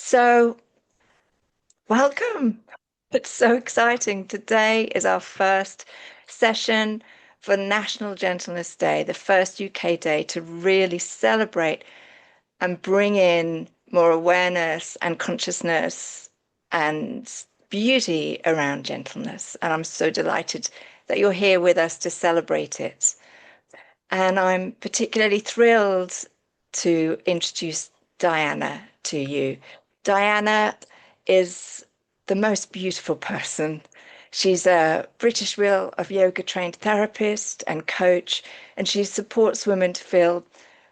So, welcome. It's so exciting. Today is our first session for National Gentleness Day, the first UK day to really celebrate and bring in more awareness and consciousness and beauty around gentleness. And I'm so delighted that you're here with us to celebrate it. And I'm particularly thrilled to introduce Diana to you. Diana is the most beautiful person. She's a British Wheel of Yoga trained therapist and coach, and she supports women to feel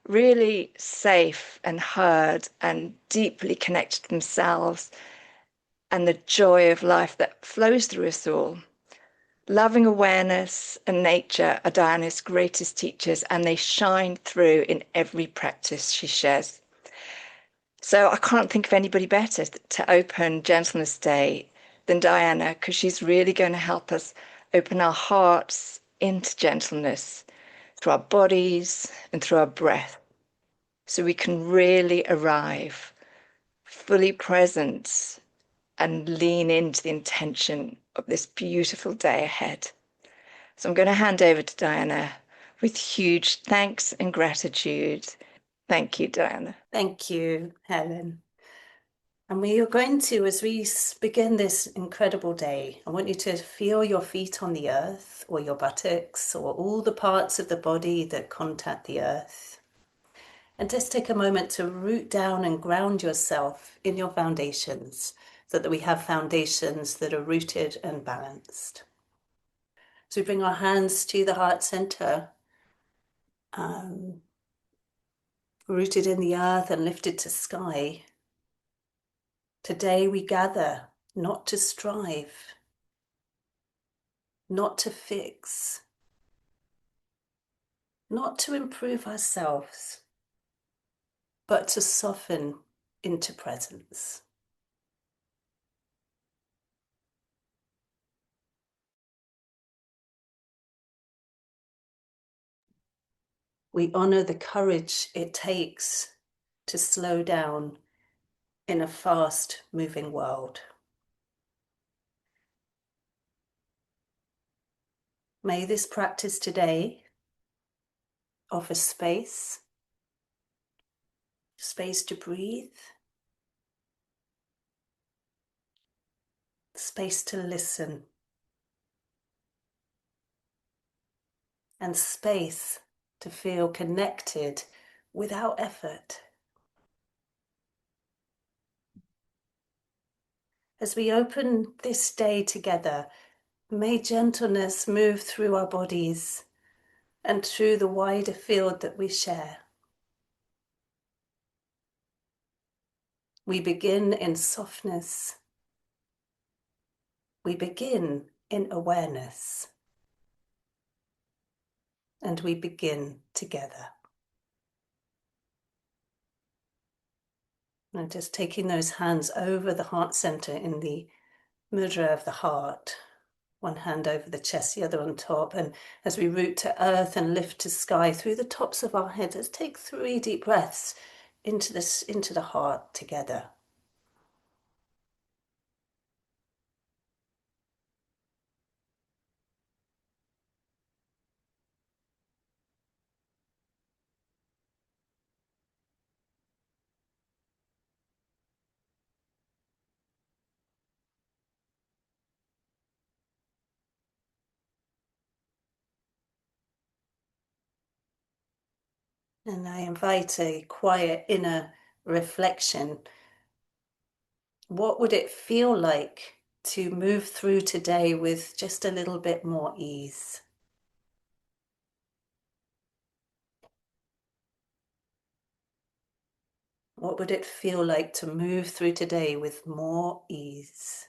really safe and heard and deeply connected to themselves and the joy of life that flows through us all. Loving awareness and nature are Diana's greatest teachers, and they shine through in every practice she shares. So I can't think of anybody better to open Gentleness Day than Diana, because she's really going to help us open our hearts into gentleness through our bodies and through our breath, so we can really arrive fully present and lean into the intention of this beautiful day ahead. So I'm going to hand over to Diana with huge thanks and gratitude. Thank you, Diana. Thank you, Helen. And we are going to, as we begin this incredible day, I want you to feel your feet on the earth or your buttocks or all the parts of the body that contact the earth. And just take a moment to root down and ground yourself in your foundations so that we have foundations that are rooted and balanced. So we bring our hands to the heart center, rooted in the earth and lifted to sky. Today we gather not to strive, not to fix, not to improve ourselves, but to soften into presence. We honor the courage it takes to slow down in a fast-moving world. May this practice today offer space to breathe, space to listen, and space to feel connected without effort. As we open this day together, may gentleness move through our bodies and through the wider field that we share. We begin in softness. We begin in awareness. And we begin together. And just taking those hands over the heart center in the mudra of the heart. One hand over the chest, the other on top. And as we root to earth and lift to sky through the tops of our heads, let's take 3 deep breaths into the heart together. And I invite a quiet inner reflection. What would it feel like to move through today with just a little bit more ease? What would it feel like to move through today with more ease?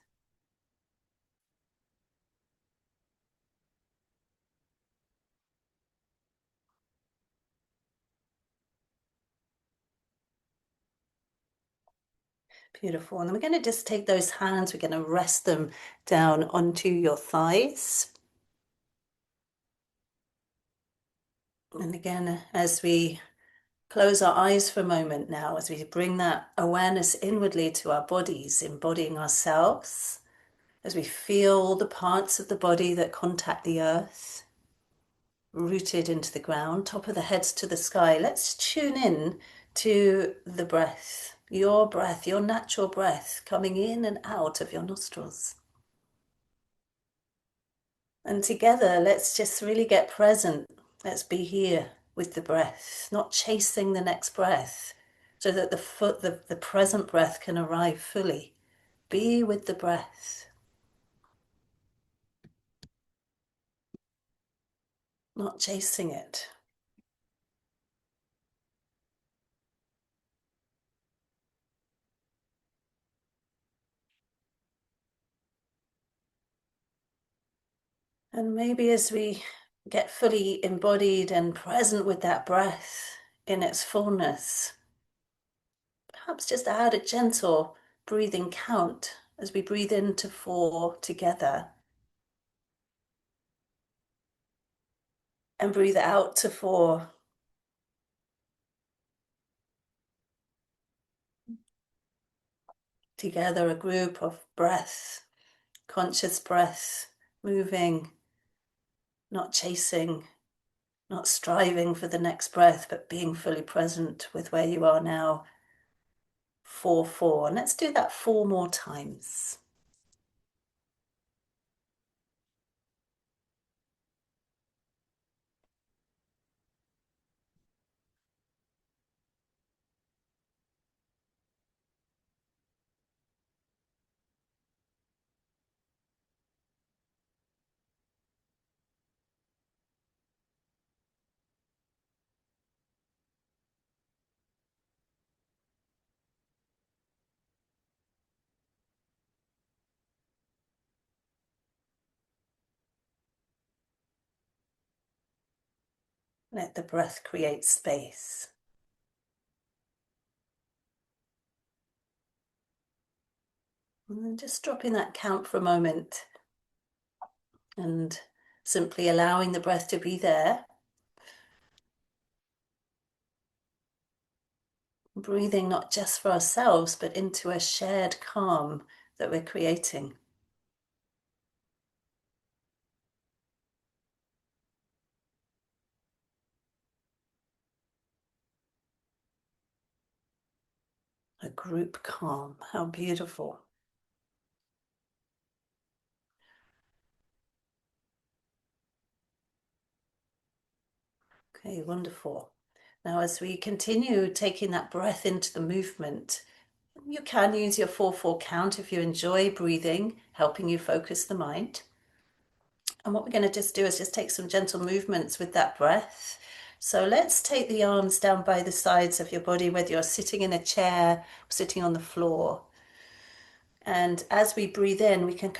Beautiful. And then we're going to just take those hands, we're going to rest them down onto your thighs. And again, as we close our eyes for a moment now as we bring that awareness inwardly to our bodies, embodying ourselves, as we feel the parts of the body that contact the earth, rooted into the ground, top of the heads to the sky. Let's tune in to the breath, your natural breath coming in and out of your nostrils. And together, let's just really get present. Let's be here with the breath, not chasing the next breath, so that the present breath can arrive fully. Be with the breath, not chasing it. And maybe as we get fully embodied and present with that breath in its fullness, perhaps just add a gentle breathing count as we breathe into 4 together and breathe out to 4. Together, a group of breath, conscious breath, moving, not chasing, not striving for the next breath, but being fully present with where you are now. 4, 4. And let's do that 4 more times. Let the breath create space. And then just dropping that count for a moment and simply allowing the breath to be there. Breathing not just for ourselves, but into a shared calm that we're creating. A group calm. How beautiful. Okay, wonderful. Now, as we continue taking that breath into the movement, you can use your 4-4 count if you enjoy breathing, helping you focus the mind. And what we're going to just do is just take some gentle movements with that breath. So let's take the arms down by the sides of your body, whether you're sitting in a chair or sitting on the floor. And as we breathe in, we can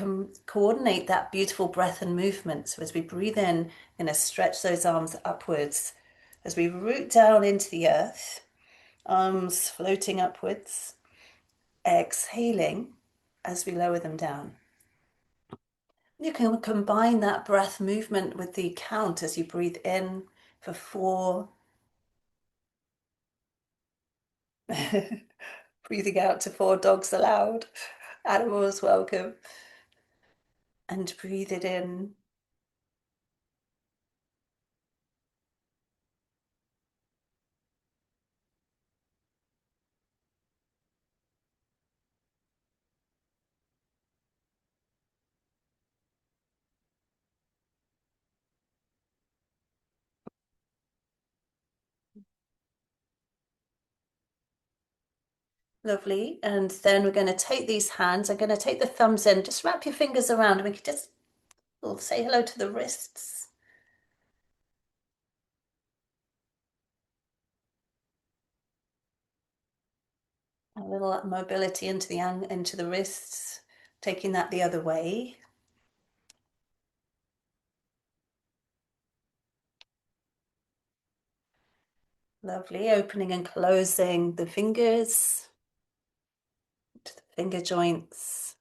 coordinate that beautiful breath and movement. So as we breathe in, we're going to stretch those arms upwards. As we root down into the earth, arms floating upwards, exhaling as we lower them down. You can combine that breath movement with the count as you breathe in for 4. Breathing out to 4, dogs allowed, animals welcome. And breathe it in. Lovely. And then we're going to take these hands. I'm going to take the thumbs in. Just wrap your fingers around and we can just say hello to the wrists. A little mobility into the wrists, taking that the other way. Lovely. Opening and closing the fingers to the finger joints.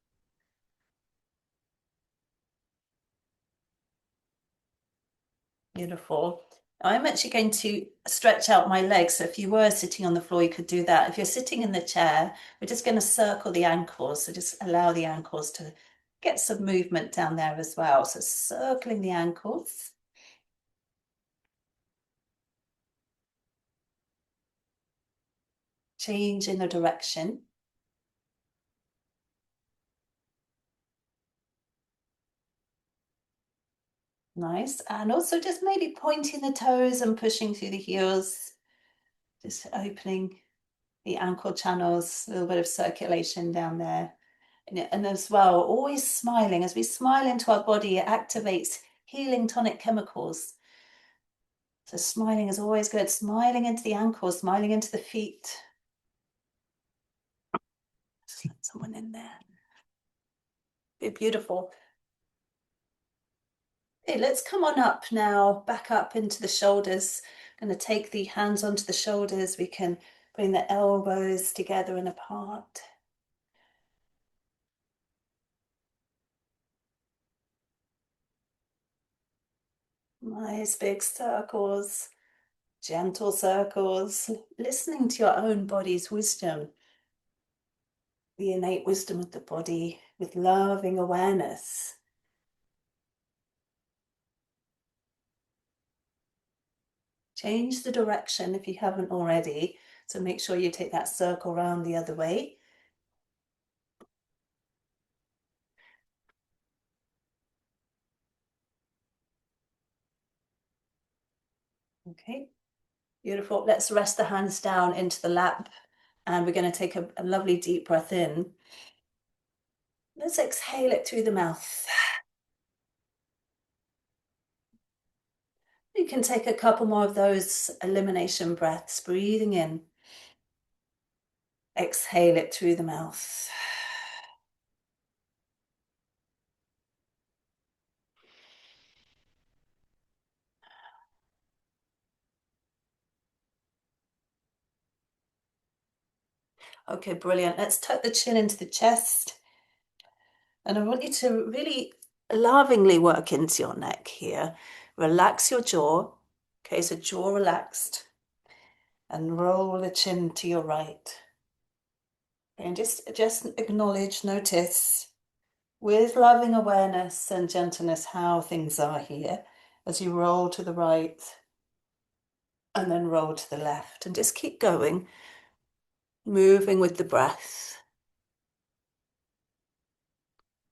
Beautiful. I'm actually going to stretch out my legs. So if you were sitting on the floor, you could do that. If you're sitting in the chair, we're just going to circle the ankles. So just allow the ankles to get some movement down there as well. So circling the ankles, changing the direction. Nice. And also just maybe pointing the toes and pushing through the heels, just opening the ankle channels, a little bit of circulation down there. And as well, always smiling. As we smile into our body, it activates healing tonic chemicals. So smiling is always good. Smiling into the ankles, smiling into the feet. Just let someone in there. Be beautiful. Okay, let's come on up now, back up into the shoulders. I'm going to take the hands onto the shoulders. We can bring the elbows together and apart. Nice big circles, gentle circles, listening to your own body's wisdom, the innate wisdom of the body with loving awareness. Change the direction if you haven't already. So make sure you take that circle around the other way. Okay, beautiful. Let's rest the hands down into the lap. And we're going to take a lovely deep breath in. Let's exhale it through the mouth. You can take a couple more of those elimination breaths, breathing in. Exhale it through the mouth. Okay, brilliant. Let's tuck the chin into the chest. And I want you to really lovingly work into your neck here. Relax your jaw. Okay, so jaw relaxed. And roll the chin to your right. And just acknowledge, notice with loving awareness and gentleness how things are here as you roll to the right and then roll to the left. And just keep going, moving with the breath,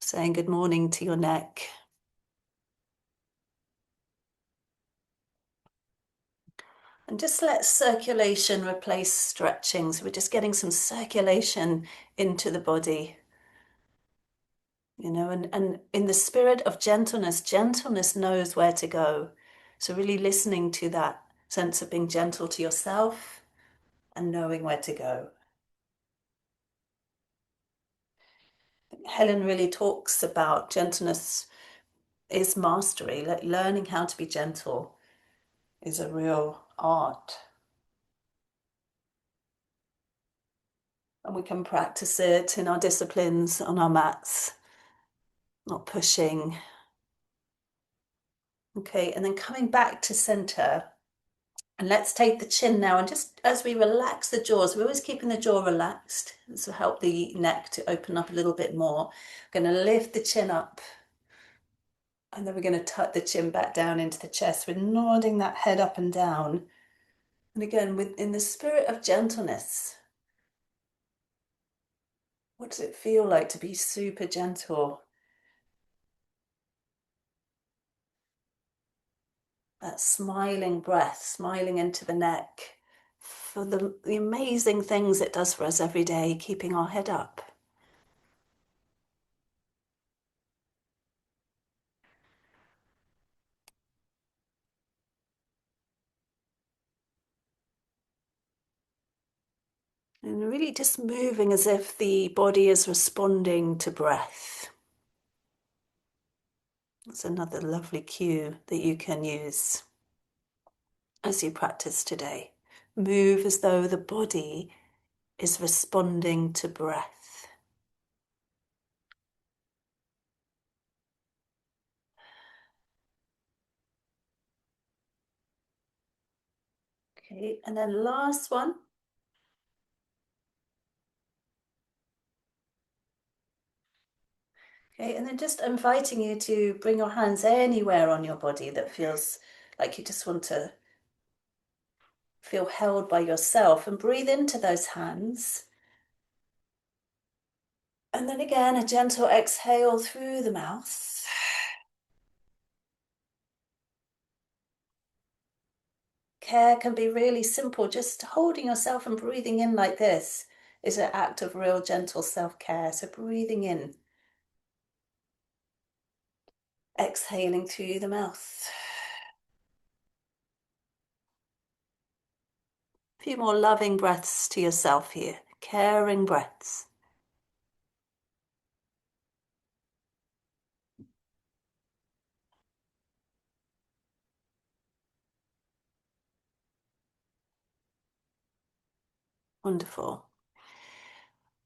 saying good morning to your neck. And just let circulation replace stretching. So we're just getting some circulation into the body. And in the spirit of gentleness, gentleness knows where to go. So really listening to that sense of being gentle to yourself and knowing where to go. Helen really talks about gentleness is mastery, like learning how to be gentle is a real art. And we can practice it in our disciplines, on our mats, not pushing. Okay, and then coming back to center. And let's take the chin now. And just as we relax the jaws, we're always keeping the jaw relaxed. This will help the neck to open up a little bit more. We're going to lift the chin up. And then we're going to tuck the chin back down into the chest. We're nodding that head up and down. And again, in the spirit of gentleness, what does it feel like to be super gentle? That smiling breath, smiling into the neck, for the amazing things it does for us every day, keeping our head up. And really just moving as if the body is responding to breath. That's another lovely cue that you can use as you practice today. Move as though the body is responding to breath. Okay, and then last one. Okay, and then just inviting you to bring your hands anywhere on your body that feels like you just want to feel held by yourself, and breathe into those hands. And then again, a gentle exhale through the mouth. Care can be really simple. Just holding yourself and breathing in like this is an act of real gentle self-care. So breathing in, exhaling through the mouth. A few more loving breaths to yourself here, caring breaths. Wonderful.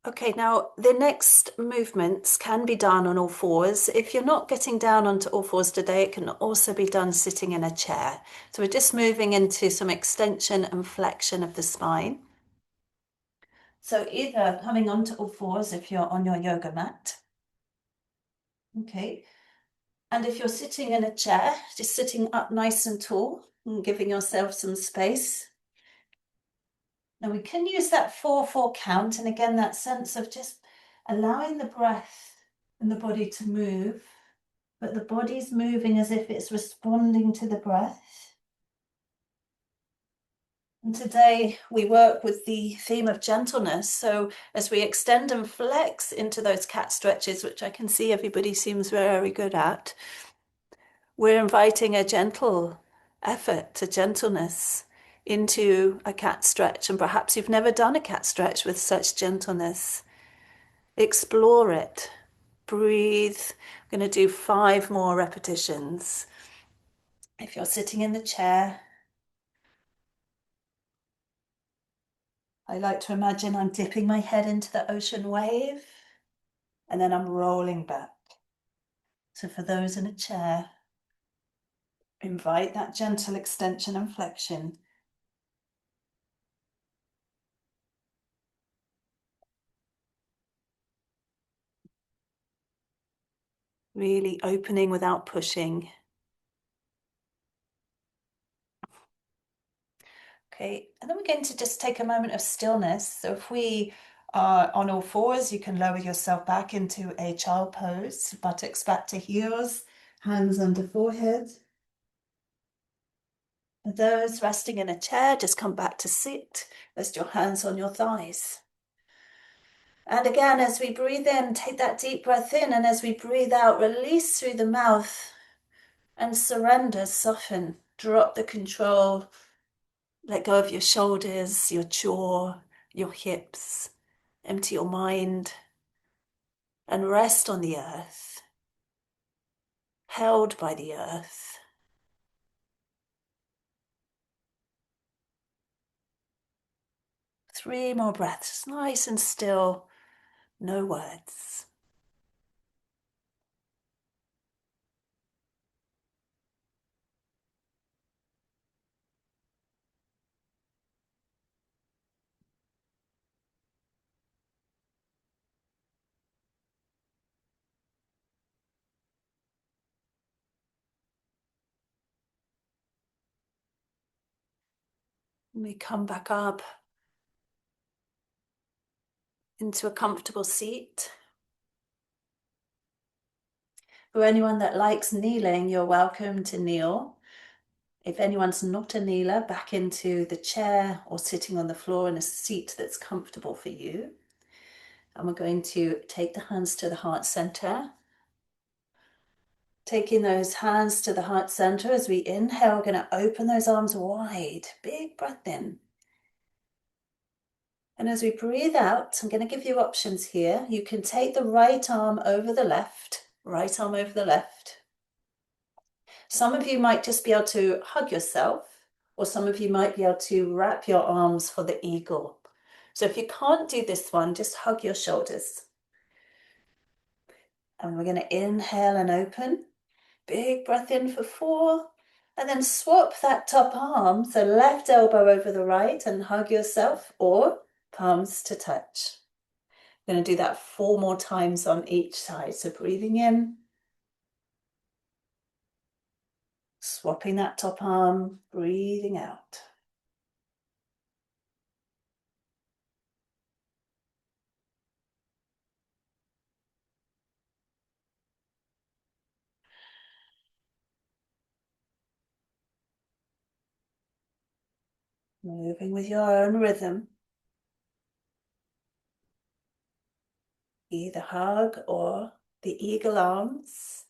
Okay, now the next movements can be done on all fours. If you're not getting down onto all fours today, it can also be done sitting in a chair. So we're just moving into some extension and flexion of the spine. So either coming onto all fours if you're on your yoga mat. Okay. And if you're sitting in a chair, just sitting up nice and tall and giving yourself some space. Now we can use that 4-4 count. And again, that sense of just allowing the breath and the body to move, but the body's moving as if it's responding to the breath. And today we work with the theme of gentleness. So as we extend and flex into those cat stretches, which I can see everybody seems very good at, we're inviting a gentle effort to gentleness into a cat stretch. And perhaps you've never done a cat stretch with such gentleness. Explore it. Breathe. I'm going to do 5 more repetitions. If you're sitting in the chair, I like to imagine I'm dipping my head into the ocean wave and then I'm rolling back. So for those in a chair, invite that gentle extension and flexion. Really opening without pushing. Okay, and then we're going to just take a moment of stillness. So if we are on all fours, you can lower yourself back into a child pose, buttocks back to heels, hands under forehead. For those resting in a chair, just come back to sit. Rest your hands on your thighs. And again, as we breathe in, take that deep breath in, and as we breathe out, release through the mouth and surrender, soften, drop the control. Let go of your shoulders, your jaw, your hips. Empty your mind and rest on the earth, held by the earth. Three more breaths, nice and still, no words. And we come back up into a comfortable seat. For anyone that likes kneeling, you're welcome to kneel. If anyone's not a kneeler, back into the chair or sitting on the floor in a seat that's comfortable for you. And we're going to take the hands to the heart center. Taking those hands to the heart center as we inhale, we're going to open those arms wide. Big breath in. And as we breathe out, I'm going to give you options here. You can take the right arm over the left, right arm over the left. Some of you might just be able to hug yourself, or some of you might be able to wrap your arms for the eagle. So if you can't do this one, just hug your shoulders. And we're going to inhale and open. Big breath in for 4, And then swap that top arm, so left elbow over the right and hug yourself, or palms to touch. I'm going to do that 4 more times on each side. So breathing in, swapping that top arm, breathing out. Moving with your own rhythm. Either hug or the eagle arms.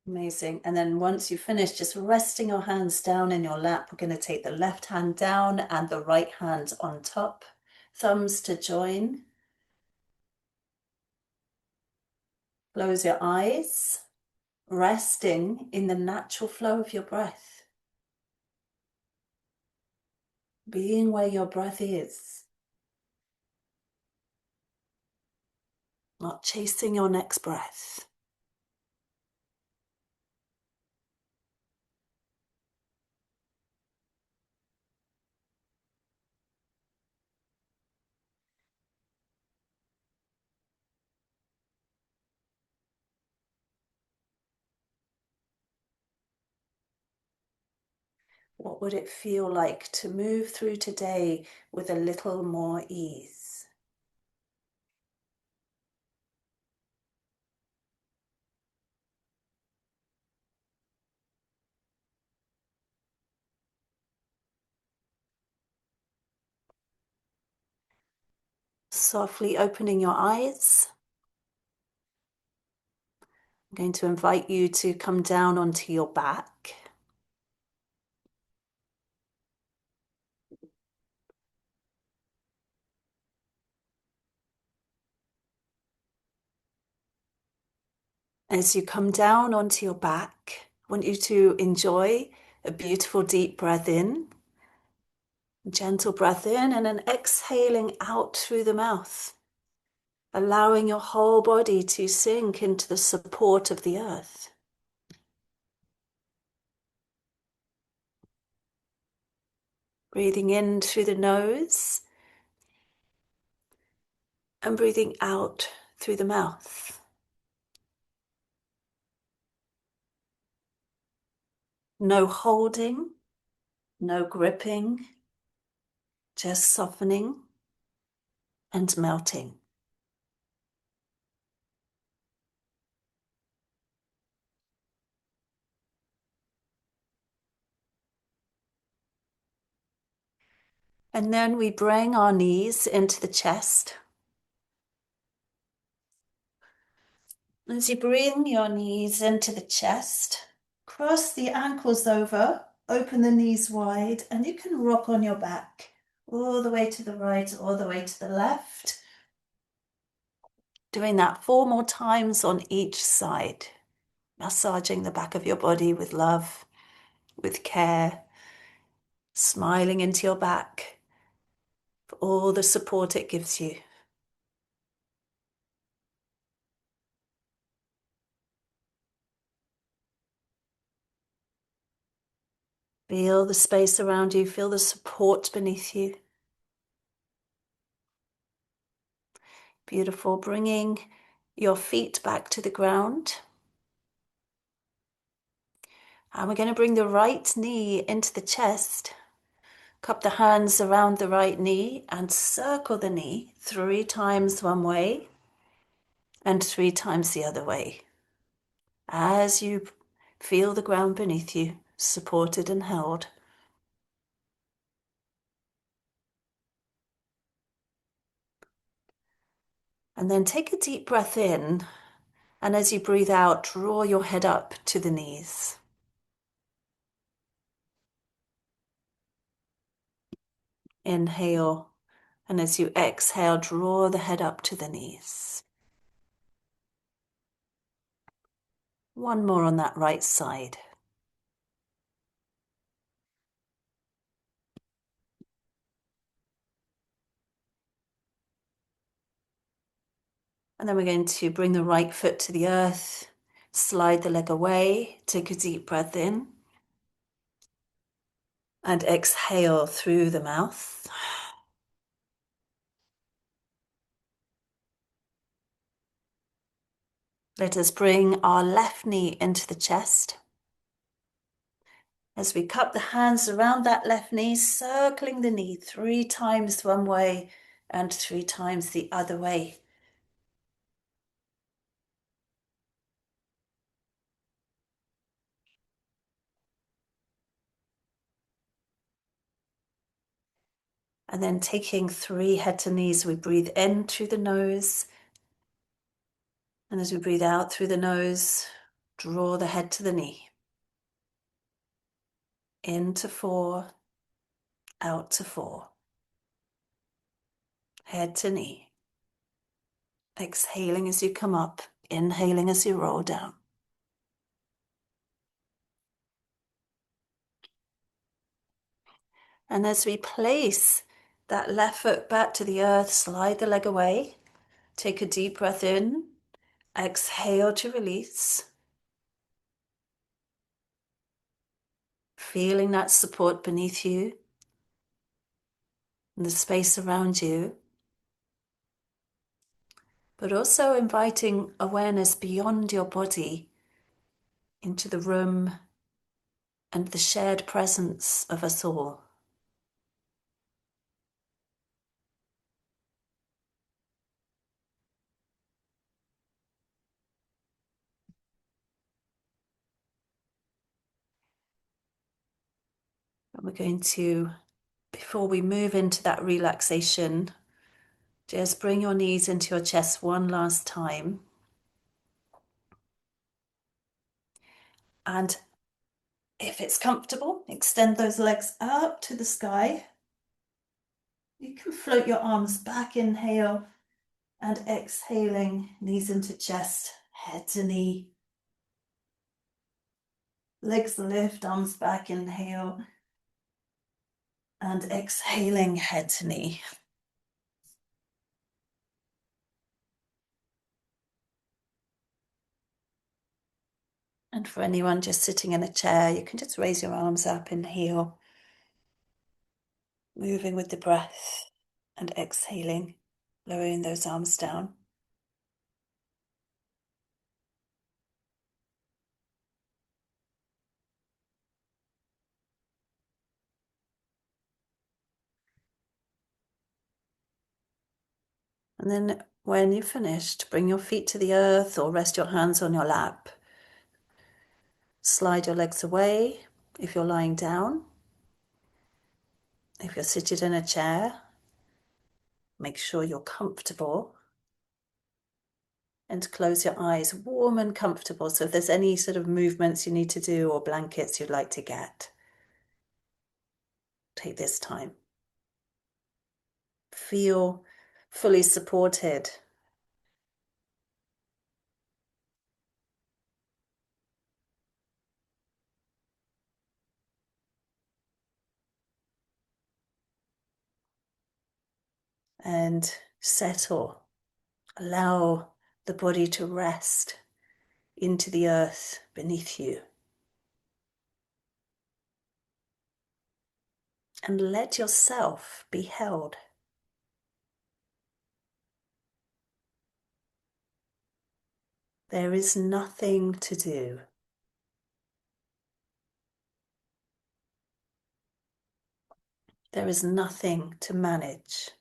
Amazing. And then once you finish, just resting your hands down in your lap, we're going to take the left hand down and the right hand on top. Thumbs to join. Close your eyes, resting in the natural flow of your breath. Being where your breath is. Not chasing your next breath. What would it feel like to move through today with a little more ease? Softly opening your eyes. I'm going to invite you to come down onto your back. As you come down onto your back, I want you to enjoy a beautiful deep breath in, gentle breath in, and an exhaling out through the mouth, allowing your whole body to sink into the support of the earth. Breathing in through the nose and breathing out through the mouth. No holding, no gripping, just softening and melting. And then we bring our knees into the chest. As you bring your knees into the chest, cross the ankles over, open the knees wide, and you can rock on your back all the way to the right, all the way to the left. Doing that 4 more times on each side, massaging the back of your body with love, with care, smiling into your back for all the support it gives you. Feel the space around you, feel the support beneath you. Beautiful. Bringing your feet back to the ground. And we're going to bring the right knee into the chest. Cup the hands around the right knee and circle the knee 3 times one way and 3 times the other way. As you feel the ground beneath you, supported and held. And then take a deep breath in. And as you breathe out, draw your head up to the knees. Inhale. And as you exhale, draw the head up to the knees. One more on that right side. And then we're going to bring the right foot to the earth, slide the leg away, take a deep breath in, and exhale through the mouth. Let us bring our left knee into the chest. As we cup the hands around that left knee, circling the knee 3 times one way and 3 times the other way. And then taking 3 head to knees, we breathe in through the nose. And as we breathe out through the nose, draw the head to the knee. Into 4, out to 4. Head to knee. Exhaling as you come up, inhaling as you roll down. And as we place that left foot back to the earth, slide the leg away. Take a deep breath in. Exhale to release. Feeling that support beneath you and the space around you. But also inviting awareness beyond your body into the room and the shared presence of us all. And we're going to, before we move into that relaxation, just bring your knees into your chest one last time. And if it's comfortable, extend those legs up to the sky. You can float your arms back, inhale, and exhaling, knees into chest, head to knee. Legs lift, arms back, inhale, and exhaling, head to knee. And for anyone just sitting in a chair, you can just raise your arms up, inhale, moving with the breath, and exhaling, lowering those arms down. And then when you're finished, bring your feet to the earth or rest your hands on your lap. Slide your legs away if you're lying down. If you're seated in a chair, make sure you're comfortable. And close your eyes, warm and comfortable. So if there's any sort of movements you need to do or blankets you'd like to get, take this time. Feel fully supported. And settle. Allow the body to rest into the earth beneath you. And let yourself be held. There is nothing to do. There is nothing to manage.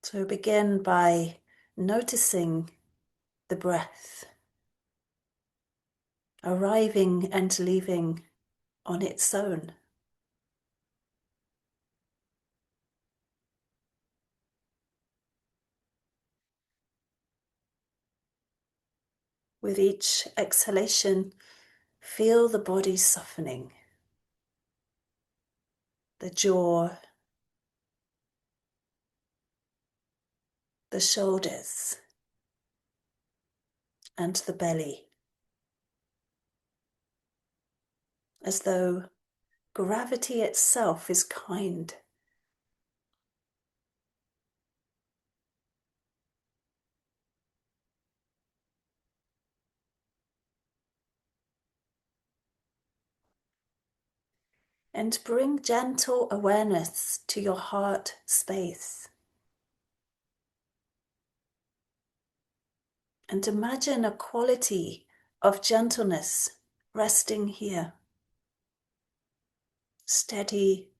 So begin by noticing the breath, arriving and leaving on its own. With each exhalation, feel the body softening, the jaw, the shoulders, and the belly, as though gravity itself is kind. And bring gentle awareness to your heart space. And imagine a quality of gentleness resting here. Steady,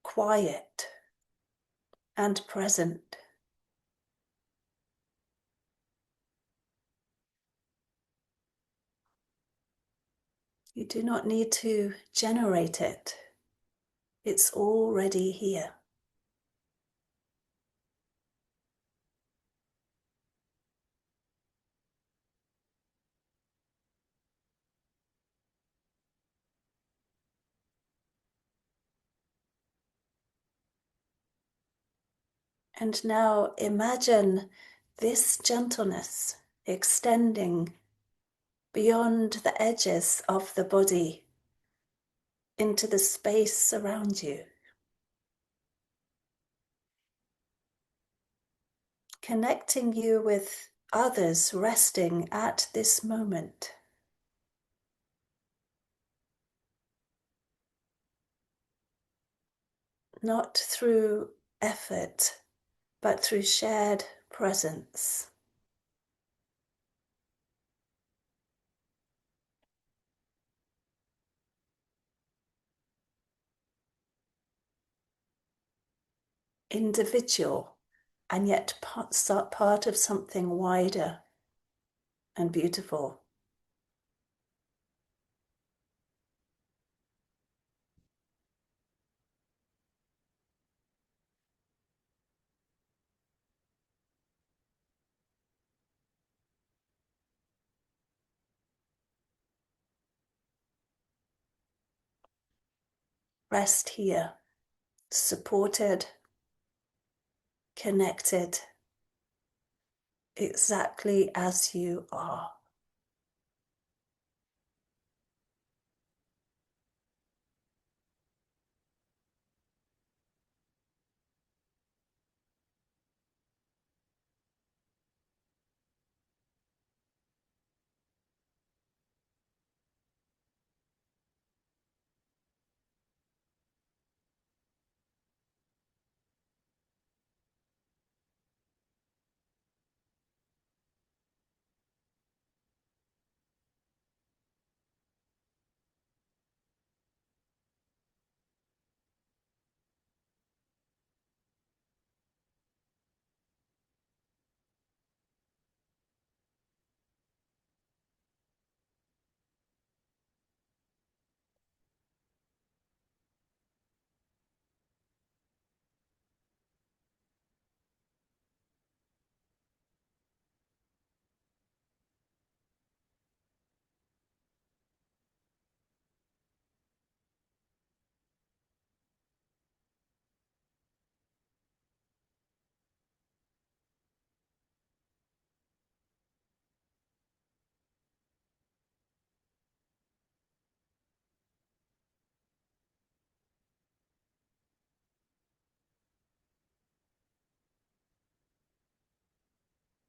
quiet, and present. You do not need to generate it. It's already here. And now imagine this gentleness extending beyond the edges of the body into the space around you. Connecting you with others resting at this moment. Not through effort, but through shared presence. Individual, and yet part of something wider and beautiful. Rest here, supported, connected, exactly as you are.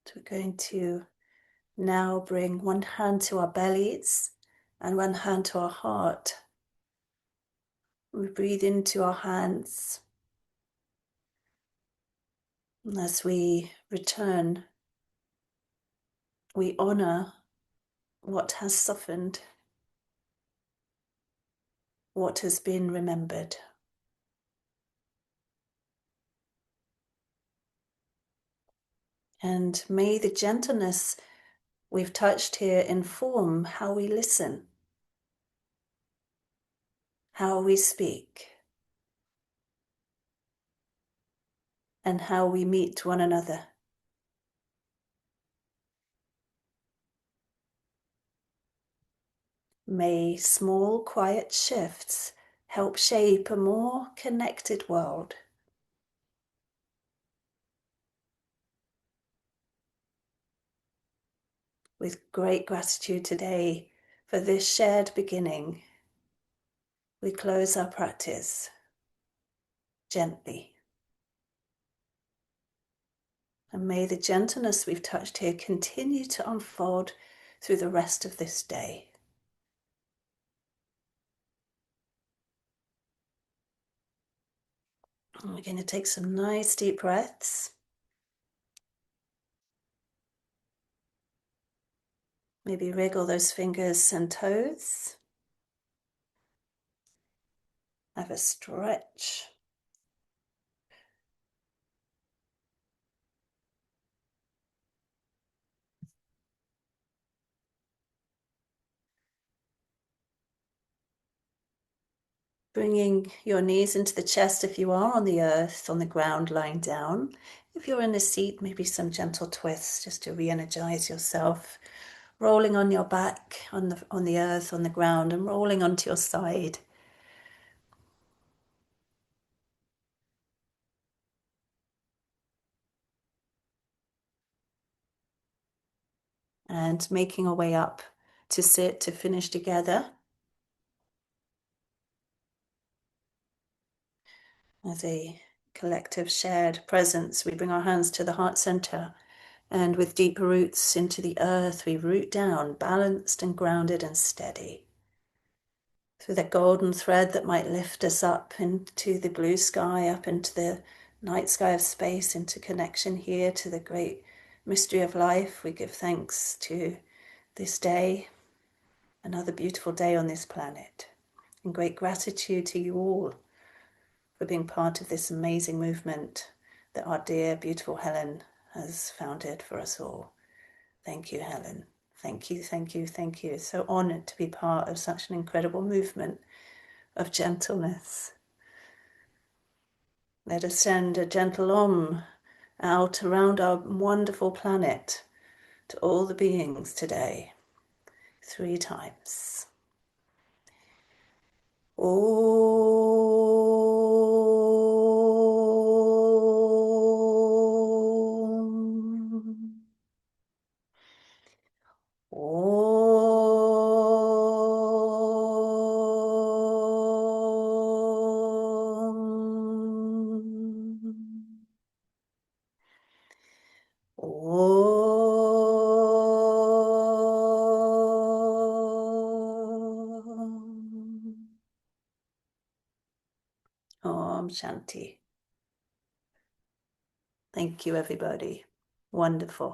So we're going to now bring one hand to our bellies and one hand to our heart. We breathe into our hands. And as we return, we honor what has softened, what has been remembered. And may the gentleness we've touched here inform how we listen, how we speak, and how we meet one another. May small, quiet shifts help shape a more connected world. With great gratitude today for this shared beginning, we close our practice gently. And may the gentleness we've touched here continue to unfold through the rest of this day. And we're going to take some nice deep breaths. Maybe wriggle those fingers and toes. Have a stretch. Bringing your knees into the chest if you are on the earth, on the ground, lying down. If you're in a seat, maybe some gentle twists just to re-energize yourself. Rolling on your back, on the earth, on the ground, and rolling onto your side. And making our way up to sit, to finish together. As a collective shared presence, we bring our hands to the heart center, and with deep roots into the earth, we root down, balanced and grounded and steady. Through that golden thread that might lift us up into the blue sky, up into the night sky of space, into connection here to the great mystery of life, we give thanks to this day, another beautiful day on this planet, and great gratitude to you all for being part of this amazing movement that our dear, beautiful Helen has founded for us all. Thank you, Helen. Thank you, thank you, thank you. So honored to be part of such an incredible movement of gentleness. Let us send a gentle out around our wonderful planet to all the beings today, 3 times. Om. Om. Om Shanti. Thank you, everybody. Wonderful.